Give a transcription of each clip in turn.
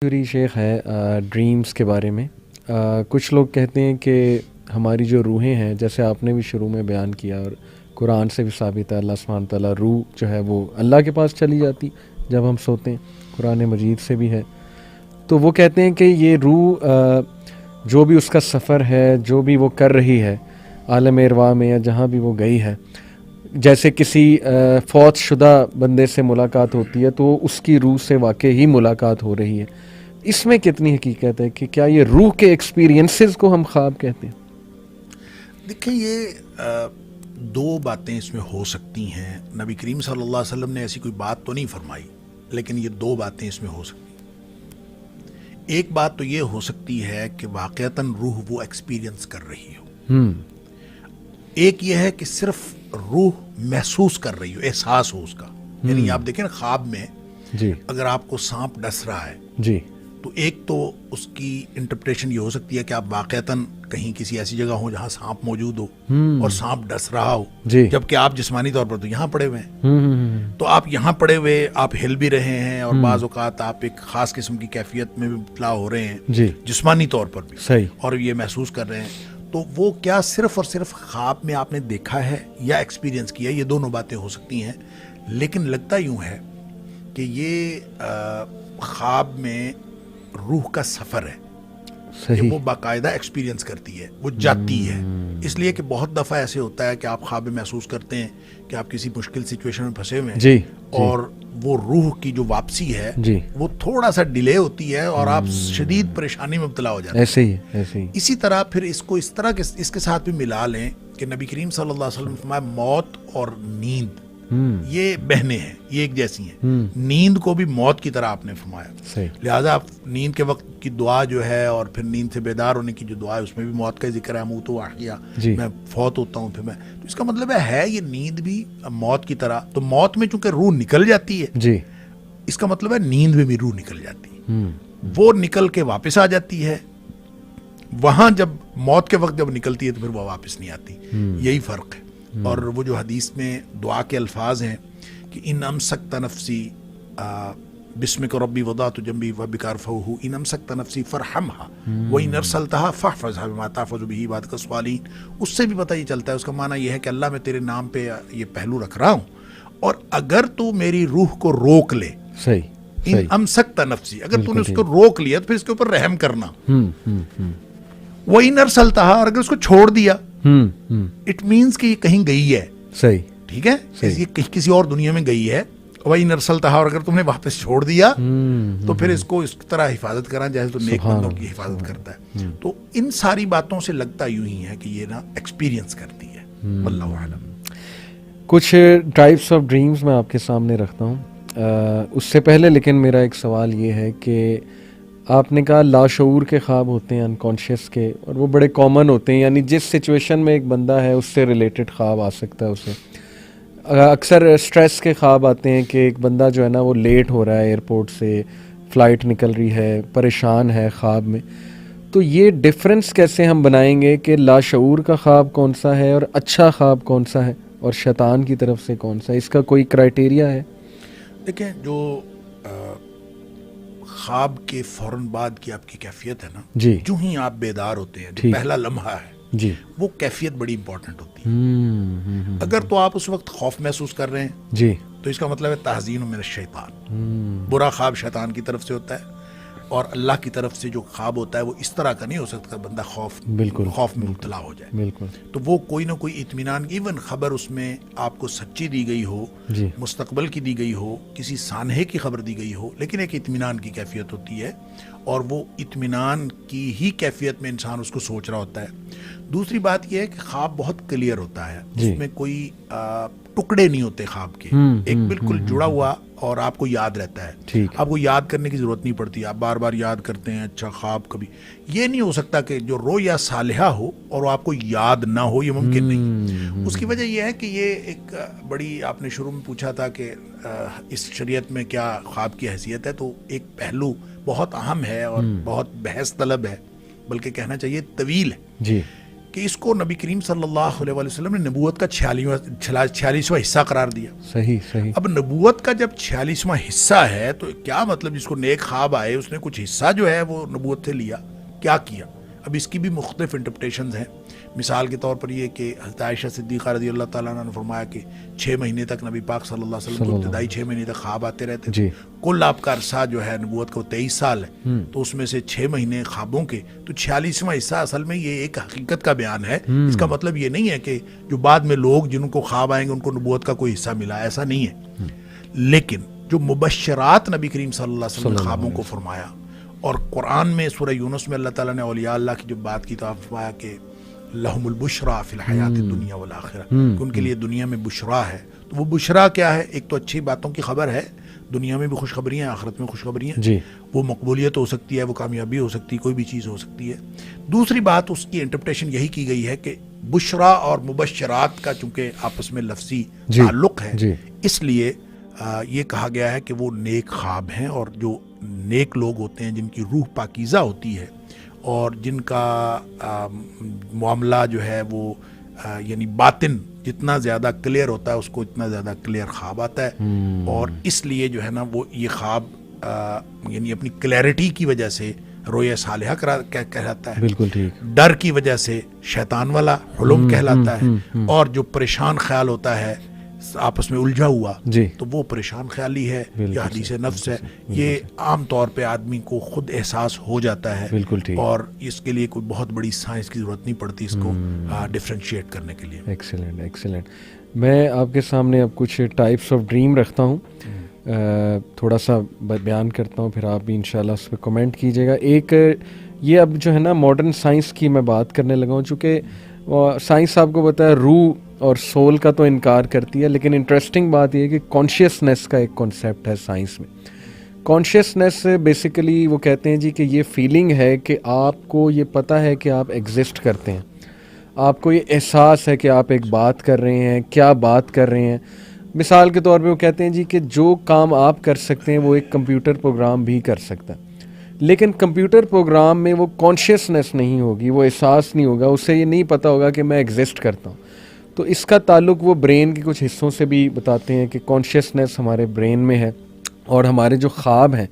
Theory شیخ ہے dreams کے بارے میں. کچھ لوگ کہتے ہیں کہ ہماری جو روحیں ہیں، جیسے آپ نے بھی شروع میں بیان کیا اور قرآن سے بھی ثابت ہے، اللہ سبحانہ تعالیٰ روح جو ہے وہ اللہ کے پاس چلی جاتی جب ہم سوتے ہیں، قرآن مجید سے بھی ہے. تو وہ کہتے ہیں کہ یہ روح جو بھی اس کا سفر ہے، جو بھی وہ کر رہی ہے عالم ارواح میں یا جہاں بھی وہ گئی ہے، جیسے کسی فوت شدہ بندے سے ملاقات ہوتی ہے تو اس کی روح سے واقع ہی ملاقات ہو رہی ہے. اس میں کتنی حقیقت ہے کہ کیا یہ روح کے ایکسپیرینسز کو ہم خواب کہتے ہیں؟ دیکھیں، یہ دو باتیں اس میں ہو سکتی ہیں. نبی کریم صلی اللہ علیہ وسلم نے ایسی کوئی بات تو نہیں فرمائی، لیکن یہ دو باتیں اس میں ہو سکتی ہیں. ایک بات تو یہ ہو سکتی ہے کہ واقعتاً روح وہ ایکسپیرینس کر رہی ہو. ایک یہ ہے کہ صرف روح محسوس کر رہی ہو، احساس ہو اس کا. یعنی آپ دیکھیں نا، خواب میں جی اگر آپ کو سانپ ڈس رہا ہے جی تو ایک تو اس کی انٹرپریٹیشن یہ ہو سکتی ہے کہ آپ واقعتاً کہیں کسی ایسی جگہ ہوں جہاں سانپ موجود ہو اور سانپ ڈس رہا ہو، جی جبکہ آپ جسمانی طور پر تو یہاں پڑے ہوئے ہیں. تو آپ یہاں پڑے ہوئے، آپ ہل بھی رہے ہیں اور بعض اوقات آپ ایک خاص قسم کی کیفیت میں بھی مبتلا ہو رہے ہیں جی جسمانی طور پر بھی، صحیح. اور یہ محسوس کر رہے ہیں. تو وہ کیا صرف اور صرف خواب میں آپ نے دیکھا ہے یا ایکسپیرینس کیا ہے؟ یہ دونوں باتیں ہو سکتی ہیں. لیکن لگتا یوں ہے کہ یہ خواب میں روح کا سفر ہے کہ صحیح. وہ باقاعدہ ایکسپیرینس کرتی ہے، وہ جاتی ہے. اس لیے کہ بہت دفعہ ایسے ہوتا ہے کہ آپ خواب میں محسوس کرتے ہیں کہ آپ کسی مشکل سچویشن میں پھنسے ہوئے ہیں، جی اور وہ روح کی جو واپسی ہے جی وہ تھوڑا سا ڈیلے ہوتی ہے اور آپ شدید پریشانی میں مبتلا ہو جاتے ہیں. ایسے ہی ایسے ہی. اسی طرح پھر اس کو اس طرح کے اس کے ساتھ بھی ملا لیں کہ نبی کریم صلی اللہ علیہ وسلم نے فرمایا موت اور نیند یہ بہنیں ہیں، یہ ایک جیسی ہیں. نیند کو بھی موت کی طرح آپ نے فرمایا. صحیح. لہٰذا آپ نیند کے وقت کی دعا جو ہے اور پھر نیند سے بیدار ہونے کی جو دعا ہے اس میں بھی موت کا ذکر ہے. موت و احیا، میں فوت ہوتا ہوں پھر میں. تو اس کا مطلب ہے یہ نیند بھی موت کی طرح. تو موت میں چونکہ روح نکل جاتی ہے، جی اس کا مطلب ہے نیند میں بھی روح نکل جاتی ہے. وہ نکل کے واپس آ جاتی ہے. وہاں جب موت کے وقت جب نکلتی ہے تو پھر وہ واپس نہیں آتی. یہی فرق ہے. اور وہ جو حدیث میں دعا کے الفاظ ہیں کہ ان امسکت نفسی بسمک ربی وضعت جنبی وبک ارفعہ، ان امسکت نفسی فرحمها وان ارسلتها فاحفظها بما تحفظ به عبادک الصالحین. اس سے بھی پتہ یہ چلتا ہے، اس کا معنی یہ ہے کہ اللہ میں تیرے نام پہ یہ پہلو رکھ رہا ہوں، اور اگر تو میری روح کو روک لے، صحیح. ان امسکت نفسی، اگر تو نے اس کو روک لیا تو پھر اس کے اوپر رحم کرنا. وَإِنْ أَرْسَلْتَهَا، اور اگر اس کو چھوڑ دیا، اٹ مینس کہ یہ کہیں گئی ہے. صحیح. ٹھیک ہے، یہ کسی اور دنیا میں گئی ہے. وَإِنْ أَرْسَلْتَهَا، اور اگر تم نے واپس چھوڑ دیا تو پھر اس کو اس طرح حفاظت کرنا جیسے تو نیک بندوں کی حفاظت کرتا ہے. تو ان ساری باتوں سے لگتا یوں ہی ہے کہ یہ نا ایکسپیرینس کرتی ہے. واللہ اعلم. کچھ ٹائپس آف ڈریمز میں آپ کے سامنے رکھتا ہوں. اس سے پہلے لیکن میرا ایک سوال یہ ہے کہ آپ نے کہا لاشعور کے خواب ہوتے ہیں، انکانشیس کے، اور وہ بڑے کامن ہوتے ہیں. یعنی جس سچویشن میں ایک بندہ ہے اس سے ریلیٹڈ خواب آ سکتا ہے اسے. اکثر اسٹریس کے خواب آتے ہیں کہ ایک بندہ جو ہے نا وہ لیٹ ہو رہا ہے، ایئرپورٹ سے فلائٹ نکل رہی ہے، پریشان ہے خواب میں. تو یہ ڈفرینس کیسے ہم بنائیں گے کہ لاشعور کا خواب کون سا ہے اور اچھا خواب کون سا ہے اور شیطان کی طرف سے کون سا ہے؟ اس کا کوئی کرائٹیریا ہے؟ دیکھیں، جو خواب کے فوراً بعد کی آپ کی کیفیت ہے نا، جی جو ہی آپ بیدار ہوتے ہیں، جو پہلا لمحہ ہے جی وہ کیفیت بڑی امپورٹنٹ ہوتی ہے. اگر تو آپ اس وقت خوف محسوس کر رہے ہیں جی تو اس کا مطلب ہے تحزین من الشیطان. برا خواب شیطان کی طرف سے ہوتا ہے، اور اللہ کی طرف سے جو خواب ہوتا ہے وہ اس طرح کا نہیں ہو سکتا بندہ خوف میں مبتلا ہو جائے. بالکل. تو وہ کوئی نہ کوئی اطمینان، ایون خبر اس میں آپ کو سچی دی گئی ہو، جی مستقبل کی دی گئی ہو، کسی سانحے کی خبر دی گئی ہو، لیکن ایک اطمینان کی کیفیت ہوتی ہے، اور وہ اطمینان کی ہی کیفیت میں انسان اس کو سوچ رہا ہوتا ہے. دوسری بات یہ ہے کہ خواب بہت کلیئر ہوتا ہے، اس میں کوئی ٹکڑے نہیں ہوتے خواب کے، ایک بالکل جڑا ہوا اور آپ کو یاد رہتا ہے. آپ کو یاد کرنے کی ضرورت نہیں پڑتی، آپ بار بار یاد کرتے ہیں. اچھا خواب کبھی یہ نہیں ہو سکتا کہ جو رویا صالحہ ہو اور وہ آپ کو یاد نہ ہو، یہ ممکن نہیں. اس کی وجہ یہ ہے کہ یہ ایک بڑی، آپ نے شروع میں پوچھا تھا کہ اس شریعت میں کیا خواب کی حیثیت ہے، تو ایک پہلو بہت اہم ہے اور بہت بحث طلب ہے، بلکہ کہنا چاہیے طویل ہے، جی کہ اس کو نبی کریم صلی اللہ علیہ وسلم نے نبوت کا 46واں حصہ قرار دیا. صحیح. اب نبوت کا جب 46واں حصہ ہے تو کیا مطلب جس کو نیک خواب آئے اس نے کچھ حصہ جو ہے وہ نبوت سے لیا, کیا کیا؟ اب اس کی بھی مختلف انٹرپریٹیشنز ہیں. مثال کے طور پر یہ کہ حضرت عائشہ صدیقہ رضی اللہ تعالیٰ عنہ نے فرمایا کہ 6 مہینے تک نبی پاک صلی اللہ علیہ وسلم کو ابتدائی 6 مہینے تک خواب آتے رہتے تھے. کل آپ کا عرصہ جو ہے نبوت کا وہ 23 سال ہے, تو اس میں سے 6 مہینے خوابوں کے, تو 46واں حصہ اصل میں یہ ایک حقیقت کا بیان ہے. اس کا مطلب یہ نہیں ہے کہ جو بعد میں لوگ جن کو خواب آئیں گے ان کو نبوت کا کوئی حصہ ملا, ایسا نہیں ہے. لیکن جو مبشرات نبی کریم صلی اللہ علیہ وسلم نے خوابوں کو فرمایا, اور قرآن میں سورہ یونس میں اللہ تعالیٰ نے اولیاء اللہ کی جو بات کی تو آپ فرمایا کہ لہم البشرا فی الحیات الدنیا والآخرہ, کہ ان کے لیے دنیا میں بشرا ہے. تو وہ بشرا کیا ہے؟ ایک تو اچھی باتوں کی خبر ہے, دنیا میں بھی خوشخبری ہیں, آخرت میں خوشخبری ہیں. وہ مقبولیت ہو سکتی ہے, وہ کامیابی ہو سکتی ہے, کوئی بھی چیز ہو سکتی ہے. دوسری بات اس کی انٹرپریٹیشن یہی کی گئی ہے کہ بشرا اور مبشرات کا چونکہ آپس میں لفظی تعلق ہے, اس لیے یہ کہا گیا ہے کہ وہ نیک خواب ہیں, اور جو نیک لوگ ہوتے ہیں جن کی روح پاکیزہ ہوتی ہے اور جن کا معاملہ جو ہے وہ یعنی باطن جتنا زیادہ کلیئر ہوتا ہے اس کو اتنا زیادہ کلیئر خواب آتا ہے. اور اس لیے جو ہے نا وہ یہ خواب یعنی اپنی کلیئرٹی کی وجہ سے رویا صالحہ کہلاتا ہے. بالکل ٹھیک. ڈر کی وجہ سے شیطان والا حلم کہلاتا ہے. اور جو پریشان خیال ہوتا ہے آپس میں الجھا ہوا, تو وہ پریشان خیالی ہے یا حدیث نفس ہے. یہ عام طور پہ آدمی کو خود احساس ہو جاتا ہے, اور اس کے لیے کوئی بہت بڑی سائنس کی ضرورت نہیں پڑتی اس کو ڈفرینشیٹ کرنے کے لیے. ایکسیلنٹ. میں آپ کے سامنے اب کچھ ٹائپس آف ڈریم رکھتا ہوں, تھوڑا سا بیان کرتا ہوں, پھر آپ بھی انشاءاللہ اس پہ کمنٹ کیجیے گا. ایک یہ اب جو ہے نا ماڈرن سائنس کی میں بات کرنے لگا ہوں, چونکہ سائنس آپ کو پتہ ہے روح اور سول کا تو انکار کرتی ہے, لیکن انٹرسٹنگ بات یہ ہے کہ کانشیسنیس کا ایک کانسیپٹ ہے سائنس میں. کانشیسنیس بیسیکلی وہ کہتے ہیں جی کہ یہ فیلنگ ہے کہ آپ کو یہ پتہ ہے کہ آپ ایگزسٹ کرتے ہیں, آپ کو یہ احساس ہے کہ آپ ایک بات کر رہے ہیں, کیا بات کر رہے ہیں. مثال کے طور پہ وہ کہتے ہیں جی کہ جو کام آپ کر سکتے ہیں وہ ایک کمپیوٹر پروگرام بھی کر سکتا ہے, لیکن کمپیوٹر پروگرام میں وہ کانشیسنیس نہیں ہوگی, وہ احساس نہیں ہوگا, اسے یہ نہیں پتہ ہوگا کہ میں ایگزسٹ کرتا ہوں. تو اس کا تعلق وہ برین کے کچھ حصوں سے بھی بتاتے ہیں کہ کانشیسنیس ہمارے برین میں ہے, اور ہمارے جو خواب ہیں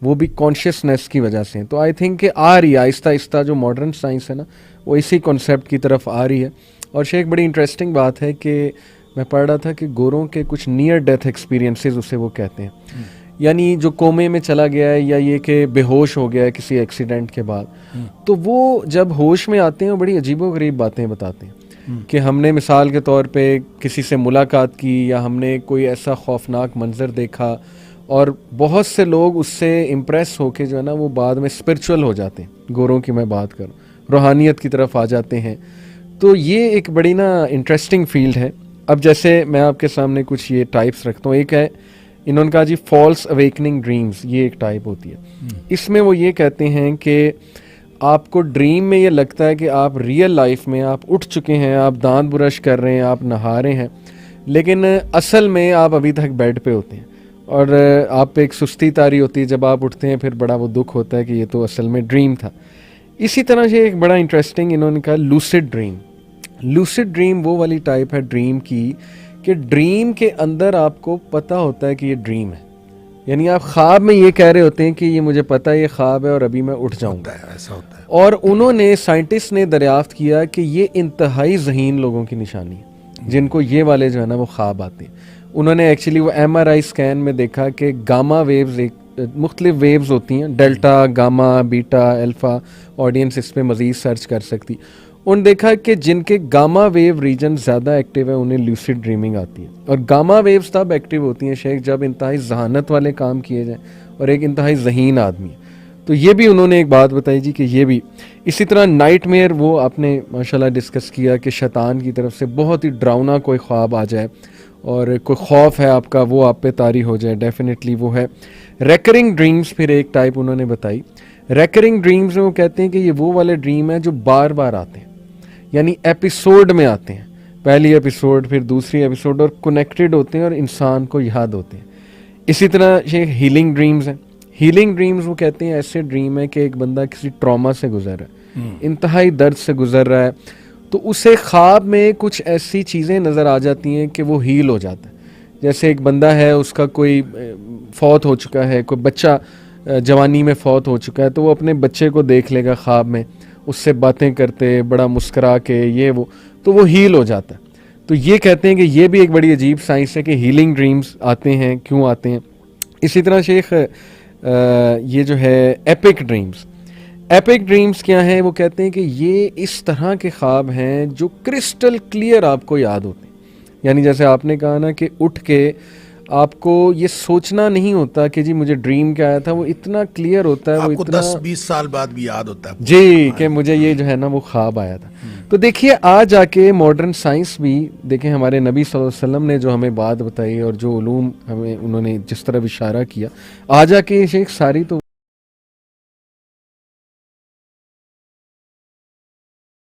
وہ بھی کانشیسنیس کی وجہ سے ہیں. تو آئی تھنک کہ آ رہی ہے آہستہ آہستہ جو ماڈرن سائنس ہے نا وہ اسی کانسیپٹ کی طرف آ رہی ہے. اور شیخ بڑی انٹرسٹنگ بات ہے کہ میں پڑھ رہا تھا کہ گوروں کے کچھ نیئر ڈیتھ ایکسپیرینسز اسے وہ کہتے ہیں, یعنی جو کومے میں چلا گیا ہے یا یہ کہ بے ہوش ہو گیا ہے کسی ایکسیڈنٹ کے بعد, تو وہ جب ہوش میں آتے ہیں بڑی عجیب و غریب باتیں بتاتے ہیں کہ ہم نے مثال کے طور پہ کسی سے ملاقات کی, یا ہم نے کوئی ایسا خوفناک منظر دیکھا, اور بہت سے لوگ اس سے امپریس ہو کے جو ہے نا وہ بعد میں اسپرچول ہو جاتے ہیں. گوروں کی میں بات کروں, روحانیت کی طرف آ جاتے ہیں. تو یہ ایک بڑی نا انٹرسٹنگ فیلڈ ہے. اب جیسے میں آپ کے سامنے کچھ یہ ٹائپس رکھتا ہوں. ایک ہے انہوں نے کہا جی فالس اویکننگ ڈریمز, یہ ایک ٹائپ ہوتی ہے. اس میں وہ یہ کہتے ہیں کہ آپ کو ڈریم میں یہ لگتا ہے کہ آپ ریئل لائف میں آپ اٹھ چکے ہیں, آپ دانت برش کر رہے ہیں, آپ نہا رہے ہیں, لیکن اصل میں آپ ابھی تک بیڈ پہ ہوتے ہیں, اور آپ پہ ایک سستی طاری ہوتی ہے. جب آپ اٹھتے ہیں پھر بڑا وہ دکھ ہوتا ہے کہ یہ تو اصل میں ڈریم تھا. اسی طرح سے ایک بڑا انٹرسٹنگ انہوں نے کہا لوسڈ ڈریم. لوسڈ ڈریم وہ والی ٹائپ ہے ڈریم کی کہ ڈریم کے اندر آپ کو پتہ ہوتا ہے کہ یہ ڈریم ہے, یعنی آپ خواب میں یہ کہہ رہے ہوتے ہیں کہ یہ مجھے پتہ ہے یہ خواب ہے اور ابھی میں اٹھ جاؤں گا. ایسا ہوتا ہے. اور انہوں نے سائنٹسٹ نے دریافت کیا کہ یہ انتہائی ذہین لوگوں کی نشانی ہے جن کو یہ والے جو ہے نا وہ خواب آتے ہیں. انہوں نے ایکچولی وہ ایم آر آئی اسکین میں دیکھا کہ گاما ویوز ایک مختلف ویوز ہوتی ہیں, ڈیلٹا, گاما, بیٹا, الفا. آڈینس اس پہ مزید سرچ کر سکتی. انہوں نے دیکھا کہ جن کے گاما ویو ریجن زیادہ ایکٹیو ہے انہیں لیوسڈ ڈریمنگ آتی ہے. اور گاما ویوز تب ایکٹیو ہوتی ہیں شیخ جب انتہائی ذہانت والے کام کیے جائیں اور ایک انتہائی ذہین آدمی. تو یہ بھی انہوں نے ایک بات بتائی جی کہ یہ بھی اسی طرح نائٹ میئر وہ آپ نے ماشاءاللہ ڈسکس کیا کہ شیطان کی طرف سے بہت ہی ڈراؤنا کوئی خواب آ جائے اور کوئی خوف ہے آپ کا وہ آپ پہ طاری ہو جائے, ڈیفینیٹلی وہ ہے. ریکرنگ ڈریمز پھر ایک ٹائپ انہوں نے بتائی. ریکرنگ ڈریمز میں وہ کہتے ہیں کہ یہ وہ والے ڈریم ہیں جو بار بار آتے ہیں, یعنی ایپیسوڈ میں آتے ہیں, پہلی ایپیسوڈ پھر دوسری ایپیسوڈ, اور کنیکٹڈ ہوتے ہیں اور انسان کو یاد ہوتے ہیں. اسی طرح یہ ہیلنگ ڈریمز ہیں. ہیلنگ ڈریمز وہ کہتے ہیں ایسے ڈریم ہے کہ ایک بندہ کسی ٹراما سے گزر رہا ہے, انتہائی درد سے گزر رہا ہے, تو اسے خواب میں کچھ ایسی چیزیں نظر آ جاتی ہیں کہ وہ ہیل ہو جاتا ہے. جیسے ایک بندہ ہے, اس کا کوئی فوت ہو چکا ہے, کوئی بچہ جوانی میں فوت ہو چکا ہے, تو وہ اپنے بچے کو دیکھ لے گا خواب میں, اس سے باتیں کرتے, بڑا مسکرا کے یہ وہ, تو وہ ہیل ہو جاتا ہے. تو یہ کہتے ہیں کہ یہ بھی ایک بڑی عجیب سائنس ہے کہ ہیلنگ ڈریمز آتے ہیں, کیوں آتے ہیں. اسی طرح شیخ یہ جو ہے ایپک ڈریمز, ایپک ڈریمز کیا ہیں؟ وہ کہتے ہیں کہ یہ اس طرح کے خواب ہیں جو کرسٹل کلیئر آپ کو یاد ہوتے ہیں. یعنی جیسے آپ نے کہا نا کہ اٹھ کے آپ کو یہ سوچنا نہیں ہوتا کہ جی مجھے ڈریم کیا آیا تھا, وہ اتنا کلیئر ہوتا ہے, وہ آپ کو اتنا 10-20 سال بعد بھی یاد ہوتا ہے جی کہ مجھے یہ جو ہے نا وہ خواب آیا تھا. تو دیکھیے آج آ کے ماڈرن سائنس بھی دیکھیں, ہمارے نبی صلی اللہ علیہ وسلم نے جو ہمیں بات بتائی اور جو علوم ہمیں انہوں نے جس طرح اشارہ کیا, آج آ کے شیخ ساری تو